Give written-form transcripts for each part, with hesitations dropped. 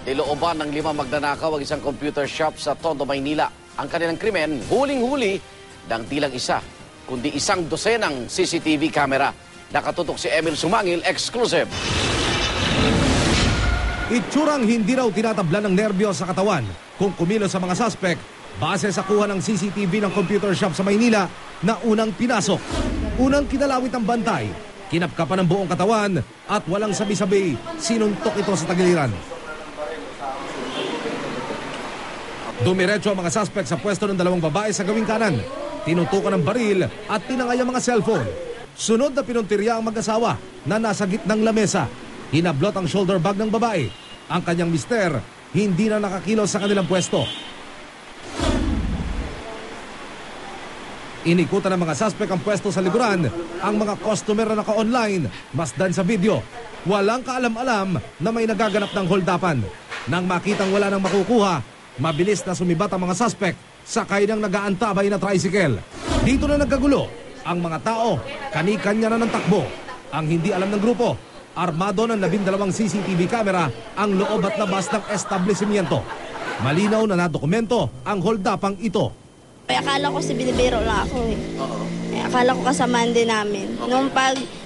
Nilooban ng 5 magnanakaw ang isang computer shop sa Tondo, Maynila. Ang kanilang krimen, huling-huli ng di lang isa, kundi 1 dosenang CCTV camera. Nakatutok si Emil Sumangil, exclusive. Itsurang hindi raw tinatablan ng nerbyo sa katawan kung kumilos sa mga suspect base sa kuha ng CCTV ng computer shop sa Maynila na unang pinasok. Unang kinalawit ang bantay, kinapkapan ng buong katawan at walang sabi-sabi sinuntok ito sa tagiliran. Dumiretso ang mga suspect sa pwesto ng 2 babae sa gawing kanan. Tinutukan ng baril at tinangay ang mga cellphone. Sunod na pinuntirya ang mag-asawa na nasa gitnang lamesa. Hinablot ang shoulder bag ng babae. Ang kanyang mister hindi na nakakilos sa kanilang pwesto. Inikutan ng mga suspect ang pwesto sa likuran. Ang mga customer na naka-online, masdan sa video. Walang kaalam-alam na may nagaganap ng holdapan. Nang makitang wala nang makukuha, mabilis na sumibat ang mga suspect sakay ng nagaantabay na tricycle. Dito na nagkagulo. Ang mga tao, kani-kanya na ng takbo. Ang hindi alam ng grupo, armado ng 12 CCTV camera ang loob at labas ng establishmento. Malinaw na nadokumento ang holdapang ito. Akala ko si binibiro lang ako eh. Akala ko kasamaan din namin.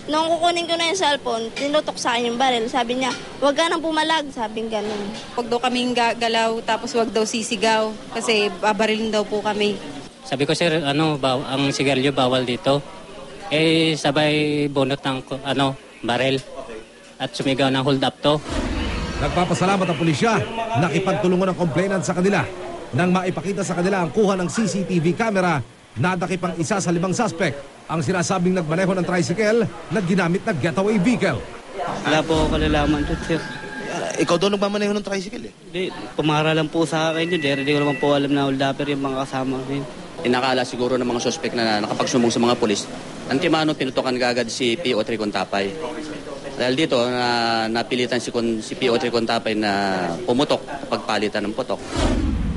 Nung kukunin ko na yung cellphone, tinutok sa akin yung baril. Sabi niya, huwag ka nang pumalag. Sabing ganun. Huwag daw kaming galaw, tapos huwag daw sisigaw. Kasi babarilin daw po kami. Sabi ko, sir, ang sigarilyo bawal dito. Eh, sabay bunot ng baril. At sumigaw ng hold up to. Nagpapasalamat ang pulisya, nakipagtulungan ng complainant sa kanila. Nang maipakita sa kanila ang kuha ng CCTV camera, nadakip ang isa sa 5 suspect, ang sinasabing nagmaneho ng tricycle na ginamit na getaway vehicle. Wala po ako kalalaman doon, sir. Ikaw daw nagmamaneho ng tricycle eh? Hindi, pumara lang po sa akin yun. Hindi ko naman po alam na holdapper yung mga kasama ko yun. Inakala siguro ng mga suspect na nakapagsumbong sa mga polis. Antimano, pinutokan agad si P.O. Tricontapay. Dahil dito, napilitan si P.O. Tricontapay na pumutok, pagpalitan ng putok.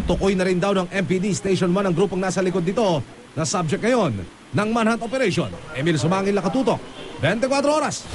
Tukoy na rin daw ng MPD Station 1 ang grupong nasa likod dito na subject ngayon ng manhunt operation. Emil Sumangil, nakatutok, 24 oras.